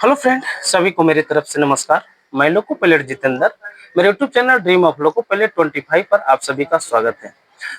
Hello friend, सभी को मेरी तरफ से नमस्कार। मैं लोको पायलट जितेंद्र, मेरे YouTube channel dream of loco pilot 25 पर आप सभी का स्वागत है।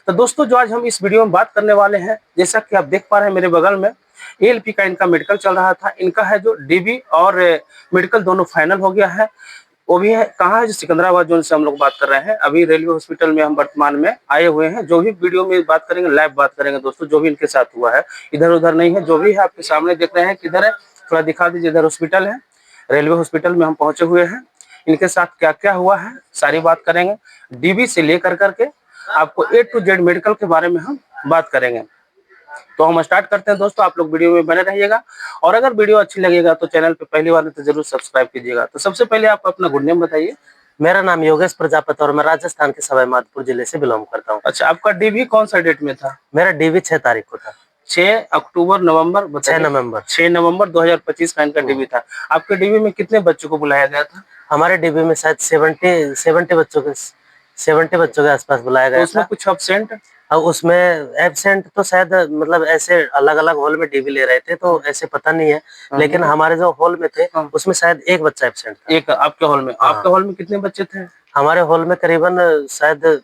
तो दोस्तों, जो आज हम इस वीडियो में बात करने वाले हैं, जैसा कि आप देख पा रहे हैं मेरे बगल में एएलपी का इनका मेडिकल चल रहा था। इनका है जो डीबी और मेडिकल दोनों फाइनल हो गया है। वो भी है कहाँ है, जो सिकंदराबाद जोन से हम लोग बात कर रहे हैं। अभी रेलवे हॉस्पिटल में हम वर्तमान में आए हुए हैं। जो भी वीडियो में बात करेंगे, लाइव बात करेंगे दोस्तों, जो भी इनके साथ हुआ है, इधर उधर नहीं है। जो भी है आपके सामने देख रहे हैं, किधर है थोड़ा दिखा दीजिए। इधर हॉस्पिटल है, रेलवे हॉस्पिटल में हम पहुंचे हुए हैं। इनके साथ क्या क्या हुआ है सारी बात करेंगे। डीबी से लेकर करके आपको ए टू जेड मेडिकल के बारे में हम बात करेंगे। तो हम स्टार्ट करते हैं दोस्तों, आप लोग वीडियो में बने रहिएगा। और अगर वीडियो अच्छी लगेगा तो चैनल पे पहली बार तो जरूर सब्सक्राइब कीजिएगा। तो सबसे पहले आप अपना गुड नेम बताइए। मेरा नाम योगेश प्रजापति और मैं राजस्थान के सवाई माधोपुर जिले से बिलोंग करता हूँ। अच्छा, आपका डीबी कौन सा डेट में था? मेरा डीवी 6 तारीख को था। 6 अक्टूबर नवंबर 6 नवंबर 6 नवंबर 2025 का इनका डीबी था। आपके डीबी में कितने बच्चों को बुलाया गया था? हमारे डीबी में शायद 70 बच्चों के आसपास बुलाया तो गया उसमें था। कुछ एब्सेंट? और उसमें एब्सेंट तो शायद मतलब ऐसे अलग अलग हॉल में डीवी ले रहे थे, तो ऐसे पता नहीं है। लेकिन हमारे जो हॉल में थे उसमें शायद एक बच्चा एब्सेंट था। एक आपके हॉल में? आपके हॉल में कितने बच्चे थे? हमारे हॉल में करीबन शायद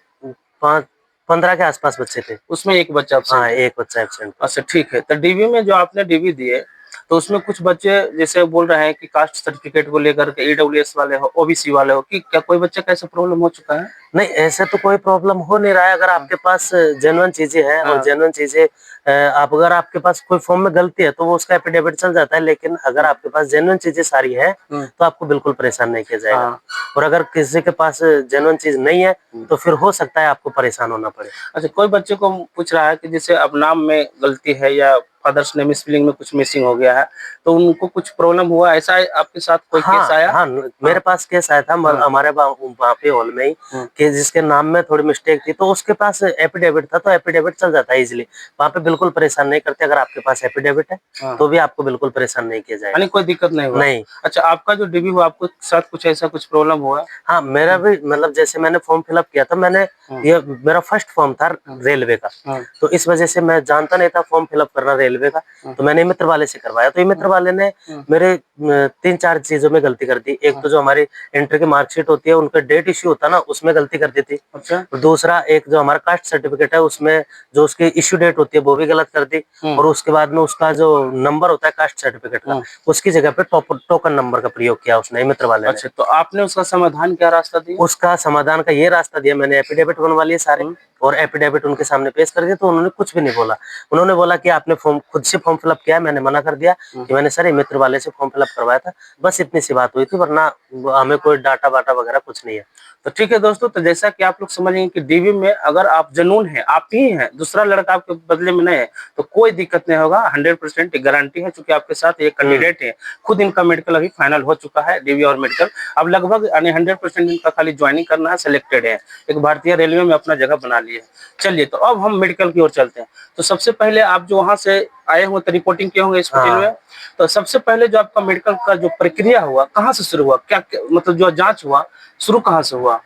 15 के आसपास बच्चे थे। उसमें एक बच्चा एब्सेंट हाँ, है। एक बच्चा एब्सेंट था। अच्छा, ठीक है। तो डीबी में जो आपने डीबी दिए, तो उसमें कुछ बच्चे जैसे बोल रहे हैं कि कास्ट सर्टिफिकेट को लेकर के ईडब्ल्यूएस वाले हो, ओबीसी वाले हो, कि क्या कोई बच्चे का ऐसा प्रॉब्लम हो चुका है? नहीं, ऐसे तो कोई प्रॉब्लम हो नहीं रहा है। अगर आपके पास जेन्युइन चीजें हैं और जेन्युइन चीजें आप अगर आपके पास कोई फॉर्म में गलती है तो वो उसका एफिडेविट चल जाता है। लेकिन अगर आपके पास जेन्युइन चीजें सारी है तो आपको बिल्कुल परेशान नहीं किया जाएगा। और अगर किसी के पास जेन्युइन चीज नहीं है तो फिर हो सकता है आपको परेशान होना पड़े। अच्छा, कोई बच्चे को पूछ रहा है कि जैसे अब नाम में गलती है या फादर्स नेम स्पेलिंग में कुछ मिसिंग हो गया है, तो उनको कुछ प्रॉब्लम हुआ, ऐसा आपके साथ कोई केस आया? हाँ, मेरे पास केस आया था हमारे वहाँ पे हॉल में ही कि जिसके नाम में थोड़ी मिस्टेक थी, तो उसके पास एफिडेविट था, तो एफिडेविट चल जाता है इजीली। वहाँ पे बिल्कुल परेशान नहीं करते। अगर आपके पास एफिडेविट है तो भी आपको बिल्कुल परेशान नहीं किया जाएगा। यानी कोई दिक्कत नहीं हुआ? नहीं। अच्छा, आपका जो डीबी हुआ, आपको साथ कुछ ऐसा कुछ प्रॉब्लम हुआ? हाँ, मेरा भी मतलब जैसे मैंने फॉर्म फिलअप किया था, मैंने ये मेरा फर्स्ट फॉर्म था रेलवे का, तो इस वजह से मैं जानता नहीं था फॉर्म फिलअप करना रेलवे का। तो मैंने मित्र वाले से करवाया, तो ये मित्र वाले ने मेरे 3-4 चीजों में गलती कर दी। एक तो जो हमारी एंट्री की मार्कशीट होती है, उनका डेट इश्यू होता है ना, उसमें गलती कर दी थी। अच्छा। दूसरा, एक जो हमारा कास्ट सर्टिफिकेट है उसमें जो उसकी इश्यू डेट होती है वो भी गलत कर दी। और उसके बाद में उसका जो नंबर होता है कास्ट सर्टिफिकेट का, उसकी जगह पे टोकन नंबर का प्रयोग किया उसने, मित्र वाले ने। अच्छा, तो आपने उसका समाधान क्या रास्ता दिया? उसका समाधान का ये रास्ता दिया, मैंने एफिडेविट बनवा लिए सारे और एफिडेविट उनके सामने पेश कर दिया, तो उन्होंने कुछ भी नहीं बोला। उन्होंने बोला कि आपने फॉर्म खुद से फॉर्म फिलअप किया है। मैंने मना कर दिया कि मैंने सर ये मित्र वाले से फॉर्म फिलअप करवाया था, बस इतनी सी बात हुई थी, वरना हमें कोई डाटा वाटा वगैरह कुछ नहीं है। तो ठीक है दोस्तों, तो जैसा कि आप लोग समझेंगे कि डीवी में अगर आप जनून है, आप ही हैं, दूसरा लड़का आपके बदले में नहीं है, तो कोई दिक्कत नहीं होगा। 100% गारंटी है, क्योंकि आपके साथ एक कैंडिडेट है। खुद इनका मेडिकल अभी फाइनल हो चुका है, डीवी और मेडिकल। अब लगभग 100% इनका खाली ज्वाइनिंग करना है, सिलेक्टेड है, एक भारतीय रेलवे में अपना जगह बना लिए है। चलिए, तो अब हम मेडिकल की ओर चलते हैं। तो सबसे पहले आप जो वहां से आए हुए तो रिपोर्टिंग किए होंगे इस हॉस्पिटल में। तो सबसे पहले जो आपका मेडिकल का जो प्रक्रिया हुआ, कहाँ से शुरू हुआ, क्या मतलब जो जांच हुआ, शुरू कहाँ से हुआ?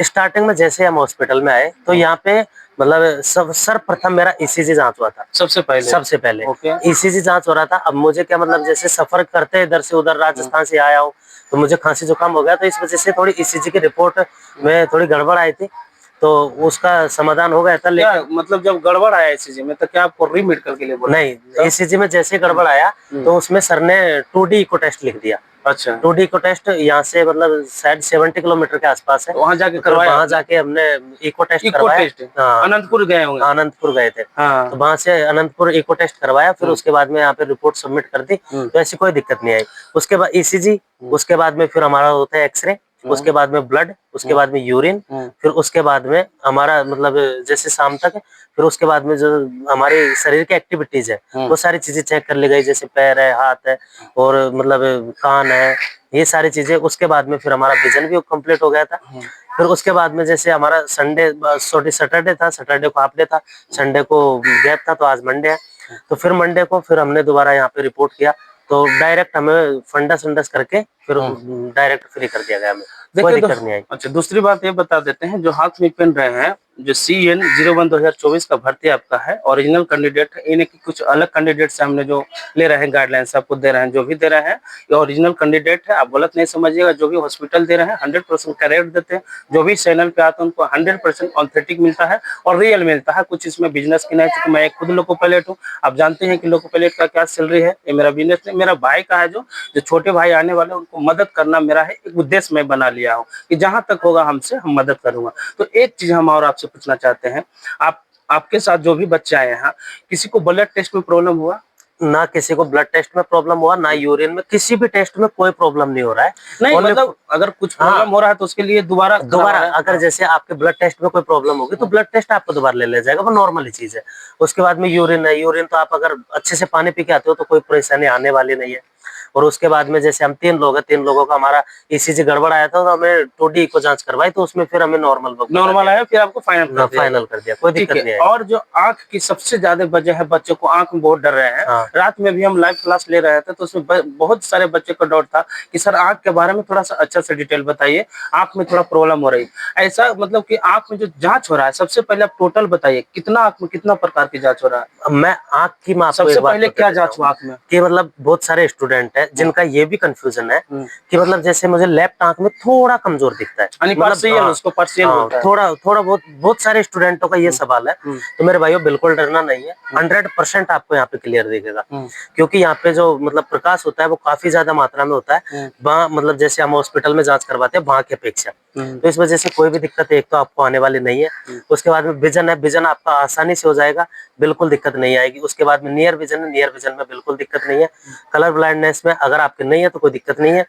स्टार्टिंग में जैसे हम हॉस्पिटल में आए तो यहाँ पे मतलब सर्वप्रथम मेरा ईसीजी जांच हुआ था। सबसे पहले ईसीजी जांच हो रहा था। अब मुझे क्या मतलब, जैसे सफर करते इधर से उधर, राजस्थान से आया हूँ, तो मुझे खांसी जुकाम हो गया, तो इस वजह से थोड़ी ईसीजी की रिपोर्ट में थोड़ी गड़बड़ आई थी, तो उसका समाधान हो गया था। लेकिन मतलब जब गड़बड़ आया ईसीजी में, तो क्या आपको री मेडिकल के लिए बोला? नहीं, ईसीजी में जैसे गड़बड़ आया तो उसमें सर ने 2D इको टेस्ट लिख दिया। अच्छा। 2D इको टेस्ट यहाँ से मतलब शायद 70 किलोमीटर के आसपास है। तो वहाँ जाके करवाया? वहाँ जाके हमने इको टेस्ट करवाया। हाँ, अनंतपुर गए होंगे? अनंतपुर गए थे। तो वहाँ से अनंतपुर इको टेस्ट करवाया, फिर उसके बाद में यहाँ पे रिपोर्ट सबमिट कर दी, तो ऐसी कोई दिक्कत नहीं आई। उसके बाद ईसीजी, उसके बाद में फिर हमारा होता है एक्सरे, उसके बाद में ब्लड, उसके बाद में यूरिन, फिर उसके बाद में हमारा मतलब जैसे शाम तक, फिर उसके बाद में जो हमारे शरीर की एक्टिविटीज है वो सारी चीजें चेक कर ली गई, जैसे पैर है, हाथ है और मतलब कान है, ये सारी चीजें। उसके बाद में फिर हमारा विजन भी कंप्लीट हो गया था। फिर उसके बाद में जैसे हमारा संडे सैटरडे था, सैटरडे को हाफ डे था, संडे को गैप था, तो आज मंडे है। तो फिर मंडे को फिर हमने दोबारा यहाँ पे रिपोर्ट किया, तो डायरेक्ट हमें फंडस वंडस करके फिर डायरेक्ट फ्री कर दिया गया हमें, कोई दिक्कत नहीं आई। अच्छा, दूसरी बात ये बता देते हैं, जो हाथ में पहन रहे हैं जो CN 01/2024 का भर्ती आपका है, ओरिजिनल कैंडिडेट है, इन्हें की कुछ अलग कैंडिडेट से हमने जो ले रहे हैं गाइडलाइंस आपको दे रहे हैं, जो भी दे रहे हैं ये ओरिजिनल कैंडिडेट है, आप गलत नहीं समझिएगा। जो भी हॉस्पिटल दे रहे हैं 100% करेक्ट देते हैं, जो भी चैनल पे आता है उनको 100% ऑथेंटिक मिलता है और रियल मिलता है। कुछ इसमें बिजनेस की नहीं, क्योंकि मैं खुद लोको पायलट हूँ, आप जानते हैं कि लोको पायलट का क्या सैलरी है। ये मेरा बिजनेस नहीं, मेरा भाई का है, जो छोटे भाई आने वाले उनको मदद करना मेरा है एक उद्देश्य मैं बना लिया हूँ कि जहां तक होगा हमसे हम मदद करूंगा। तो एक चीज हम और आपसे पूछना चाहते हैं, आपके साथ जो भी बच्चे आए हैं, किसी को ब्लड टेस्ट में प्रॉब्लम हुआ? ना किसी को ब्लड टेस्ट में प्रॉब्लम हुआ, ना यूरिन में, किसी भी टेस्ट में कोई प्रॉब्लम नहीं हो रहा है। नहीं मतलब अगर कुछ प्रॉब्लम हो रहा है तो उसके लिए दोबारा अगर जैसे आपके ब्लड टेस्ट में कोई प्रॉब्लम होगी तो ब्लड टेस्ट आपको दोबारा ले लिया जाएगा, वो नॉर्मल ही चीज है। उसके बाद में यूरिन है, यूरिन तो आप अगर अच्छे से पानी पी के आते हो तो कोई परेशानी आने वाली नहीं है। और उसके बाद में जैसे हम 3 लोग हैं, 3 लोगों का हमारा ECG गड़बड़ आया था तो हमें 2D को जांच करवाई, तो उसमें फिर हमें नॉर्मल आया, फिर आपको फाइनल कर दिया, कोई दिक्कत नहीं है। और जो आंख की सबसे ज्यादा वजह है, बच्चों को आंख में बहुत डर रहे हैं। रात में भी हम लाइव क्लास ले रहे थे तो उसमें बहुत सारे बच्चे को डाउट था कि सर आंख के बारे में थोड़ा सा अच्छा से डिटेल बताइए, आंख में थोड़ा प्रॉब्लम हो रही है। ऐसा मतलब कि आंख में जो जांच हो रहा है, सबसे पहले आप टोटल बताइए कितना आंख में कितना प्रकार की जांच हो रहा है? मैं आंख की सबसे पहले क्या जांच हुआ आंख में? कि मतलब बहुत सारे स्टूडेंट हैं जिनका ये भी कंफ्यूजन है कि मतलब जैसे मुझे लेफ्ट आंख में थोड़ा कमजोर दिखता है, थोड़ा बहुत सारे स्टूडेंटों का ये सवाल है। तो मेरे भाइयों बिल्कुल डरना नहीं है, 100% आपको यहाँ पे क्लियर दिखेगा, क्योंकि यहाँ पे जो मतलब प्रकाश होता है वो काफी ज्यादा मात्रा में होता है मतलब जैसे हम हॉस्पिटल में जांच करवाते हैं वहां की अपेक्षा। तो इस वजह से कोई भी दिक्कत एक तो आपको आने वाली नहीं है। उसके बाद में विजन है, विजन आपका आसानी से हो जाएगा, बिल्कुल दिक्कत नहीं आएगी। उसके बाद में नियर विजन है, नियर विजन में बिल्कुल दिक्कत नहीं है। कलर ब्लाइंडनेस में अगर आपके नहीं है तो कोई दिक्कत नहीं है।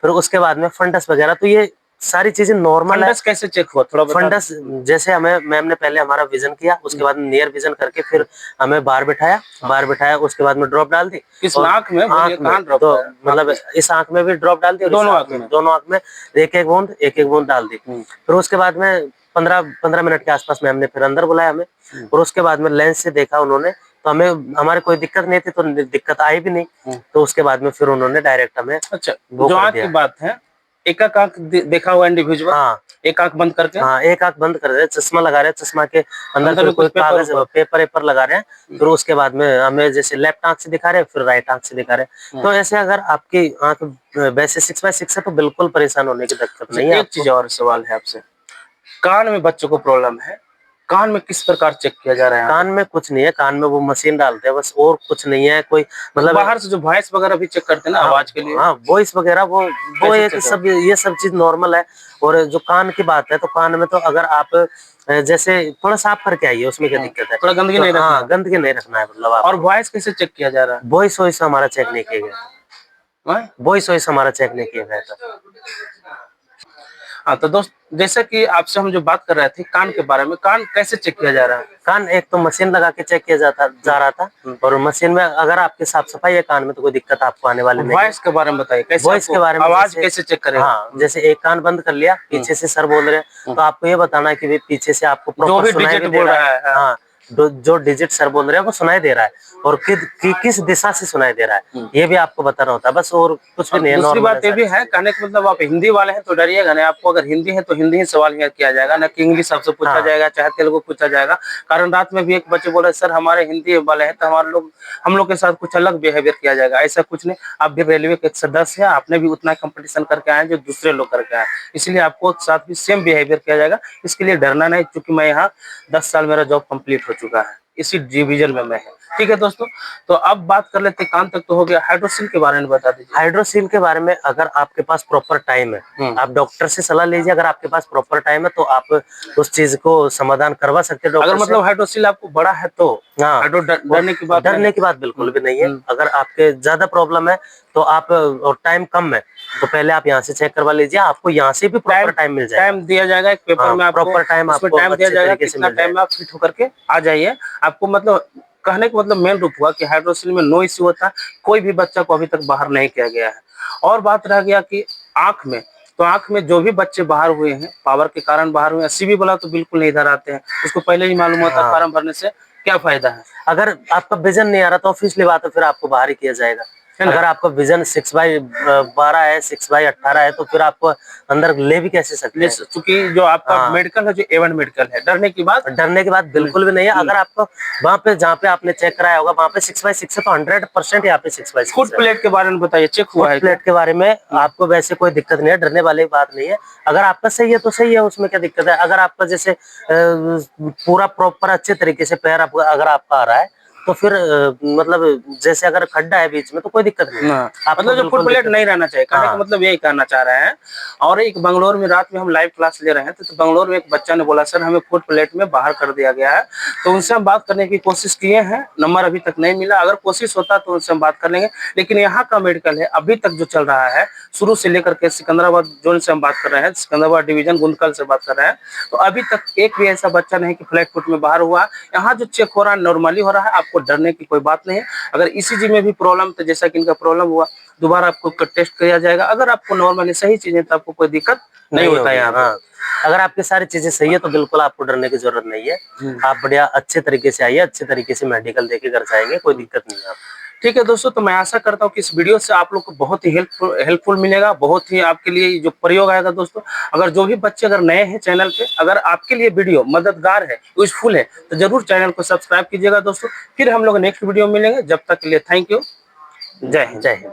फिर उसके बाद में फंडस वगैरह, तो ये सारी चीजें नॉर्मल है। फंडस कैसे चेक हुआ थोड़ा बता। फंडस जैसे हमें मैम ने पहले हमारा विजन किया, उसके बाद नियर विजन करके फिर हमें बाहर बिठाया, उसके बाद में ड्रॉप डाल दी। किस आंख में? तो मतलब इस आंख में भी ड्रॉप डाल दी और दोनों आंख में एक एक बूंद डाल दी। फिर उसके बाद में 15 मिनट के आसपास मैम ने फिर अंदर बुलाया हमें, और उसके बाद में लेंस से देखा उन्होंने, तो हमें हमारे कोई दिक्कत नहीं थी, तो दिक्कत आई भी नहीं। तो उसके बाद में फिर उन्होंने डायरेक्ट हमें अच्छा जो आंख की बात है, एक आंख देखा हुआ इंडिविजुअल, हाँ एक आंख बंद करके, हाँ एक आंख बंद कर रहे हैं, चश्मा लगा रहे हैं, चश्मा के अंदर कोई कागज पेपर लगा रहे हैं। फिर उसके बाद में हमें जैसे लेफ्ट आंख से दिखा रहे हैं, फिर राइट आंख से दिखा रहे हैं। तो ऐसे अगर आपकी आंख वैसे 6/6 है तो बिल्कुल परेशान होने की दिक्कत नहीं है। एक चीज और सवाल है आपसे, कान में बच्चों को प्रॉब्लम है, कान में किस प्रकार चेक किया जा रहा है? कान में कुछ नहीं है, कान में वो मशीन डालते हैं बस, और कुछ नहीं है। कोई मतलब बाहर से जो वॉइस वगैरह भी चेक करते हैं ना, आवाज के लिए, हाँ वॉइस वगैरह वो एक सब ये सब चीज नॉर्मल है। और जो कान की बात है, तो कान में तो अगर आप जैसे थोड़ा साफ करके आइए, उसमें क्या दिक्कत है? थोड़ा गंदगी नहीं रखना। हाँ गंदगी नहीं रखना है मतलब आप। और वॉइस कैसे चेक किया जा रहा है? वॉइस हमारा चेक नहीं किया गया, वॉइस हमारा चेक नहीं किया गया था। हाँ तो दोस्त, जैसा कि आपसे हम जो बात कर रहे थे कान के बारे में, कान कैसे चेक किया जा रहा है? कान एक तो मशीन लगा के चेक किया जा रहा था, और मशीन में अगर आपकी साफ सफाई है कान में तो कोई दिक्कत आपको आने वाली नहीं। वॉइस के बारे में बताइए, कैसे वॉइस के बारे में आवाज कैसे चेक करें? हाँ जैसे एक कान बंद कर लिया, पीछे से सर बोल रहे हैं, तो आपको ये बताना है कि पीछे से आपको प्रॉपर सुनाई दे रहा है। हाँ जो डिजिट सर बोल रहे हैं वो सुनाई दे रहा है, और किस दिशा से सुनाई दे रहा है ये भी आपको बताना होता है, बस और कुछ भी नहीं है। दूसरी बात ये भी है, कहने का मतलब आप हिंदी वाले हैं तो डरिएगा नहीं, आपको अगर हिंदी है तो हिंदी ही सवाल किया जाएगा, ना कि इंग्लिश आपसे पूछा जाएगा चाहे तेलुगु पूछा जाएगा। कारण रात में भी एक बच्चे बोले सर हमारे हिंदी वाले हैं तो हम लोग के साथ कुछ अलग बिहेवियर किया जाएगा, ऐसा कुछ नहीं। आप भी रेलवे के सदस्य है, आपने भी उतना कंपटीशन करके आए जो दूसरे लोग करके आए, इसलिए आपको साथ भी सेम बिहेवियर किया जाएगा। इसके लिए डरना नहीं, क्योंकि मैं यहाँ 10 साल मेरा जॉब कंप्लीट हो चुका है, इसी डिवीजन में मैं है। ठीक है दोस्तों, तो अब बात कर लेते हैं, कान तक तो हो गया, हाइड्रोसील के बारे में बता दीजिए। हाइड्रोसील के बारे में अगर आपके पास प्रॉपर टाइम है, आप डॉक्टर से सलाह लीजिए। अगर आपके पास प्रॉपर टाइम है तो आप उस चीज को समाधान करवा सकते हैं डॉक्टर। अगर मतलब हाइड्रोसील आपको बड़ा है तो हाँ, डरने की बात बिल्कुल भी नहीं है। अगर आपके ज्यादा प्रॉब्लम है तो आप, और टाइम कम है तो पहले आप यहाँ से चेक करवा लीजिए, आपको यहाँ से भी प्रॉपर टाइम मिल जाएगा। टाइम दिया जाएगा एक पेपर में, आपको प्रॉपर टाइम दिया जाएगा, कितना टाइम में आप फिट होकर के आ जाइए। आपको मतलब कहने का मतलब मेन रूप हुआ कि हाइड्रोसील में नो इश्यू होता है, कोई भी बच्चा को अभी तक बाहर नहीं किया गया है। और बात रह गया कि आंख में, तो आंख में जो भी बच्चे बाहर हुए हैं पावर के कारण बाहर हुए हैं, सीबी वाला तो बिल्कुल नहीं इधर आते हैं, उसको पहले ही मालूम होता है फार्म भरने से क्या फायदा है। अगर आपका विजन नहीं आ रहा तो ऑब्वियसली बात है फिर आपको बाहर ही किया जाएगा। है ना? अगर आपका विजन 6/12 है, 6/18 है, तो फिर आपको अंदर ले भी कैसे सकते हैं? चूंकि जो आपका हाँ। मेडिकल है, जो A1 मेडिकल है, डरने की बात बिल्कुल भी नहीं है। अगर आपको वहाँ पे जहाँ पे आपने चेक कराया होगा वहाँ पे 6/6 है, तो 100% यहाँ पे 6/6 फुट है। प्लेट के बारे में बताइए, चेक हुआ फुट है क्या? प्लेट के बारे में आपको वैसे कोई दिक्कत नहीं है, डरने वाली बात नहीं है। अगर आपका सही है तो सही है, उसमें क्या दिक्कत है। अगर आपका जैसे पूरा प्रॉपर अच्छे तरीके से पैर अगर आपका आ रहा है, तो फिर मतलब जैसे अगर खड्डा है बीच में तो कोई दिक्कत नहीं है। हाँ, आपको मतलब जो फुट बिल्कुल प्लेट दिक्कत नहीं रहना चाहिए, कहने का हाँ। मतलब यही कहना चाह रहे हैं। और एक बंगलोर में रात में हम लाइव क्लास ले रहे हैं, तो बंगलोर में एक बच्चा ने बोला, सर हमें फुट प्लेट में बाहर कर दिया गया है। तो उनसे हम बात करने की कोशिश किए हैं, नंबर अभी तक नहीं मिला। अगर कोशिश होता तो उनसे हम बात कर लेंगे। लेकिन यहाँ का मेडिकल है अभी तक जो चल रहा है, शुरू से लेकर के सिकंदराबाद जोन से हम बात कर रहे हैं, सिकंदराबाद डिवीजन गुंदकल से बात कर रहे हैं, तो अभी तक एक भी ऐसा बच्चा नहीं कि फ्लैट फुट में बाहर हुआ। यहाँ जो चेक हो रहा है नॉर्मली हो रहा है, आपको डरने की कोई बात नहीं है। अगर ECG में भी प्रॉब्लम, तो जैसा कि इनका प्रॉब्लम हुआ, दोबारा आपको टेस्ट किया जाएगा। अगर आपको नॉर्मली सही चीजें, तो आपको कोई दिक्कत नहीं होता है यहाँ पे। हाँ। अगर आपकी सारी चीजें सही है तो बिल्कुल आपको डरने की जरूरत नहीं है। आप बढ़िया अच्छे तरीके से आइए, अच्छे तरीके से मेडिकल देके घर जाएंगे, कोई दिक्कत नहीं है आपको। ठीक है दोस्तों, तो मैं आशा करता हूँ कि इस वीडियो से आप लोग को बहुत ही हेल्पफुल मिलेगा, बहुत ही आपके लिए जो प्रयोग आएगा दोस्तों। अगर जो भी बच्चे अगर नए हैं चैनल पे, अगर आपके लिए वीडियो मददगार है, यूजफुल है, तो जरूर चैनल को सब्सक्राइब कीजिएगा दोस्तों। फिर हम लोग नेक्स्ट वीडियो में मिलेंगे, जब तक के लिए थैंक यू, जय हिंद। जय हिंद।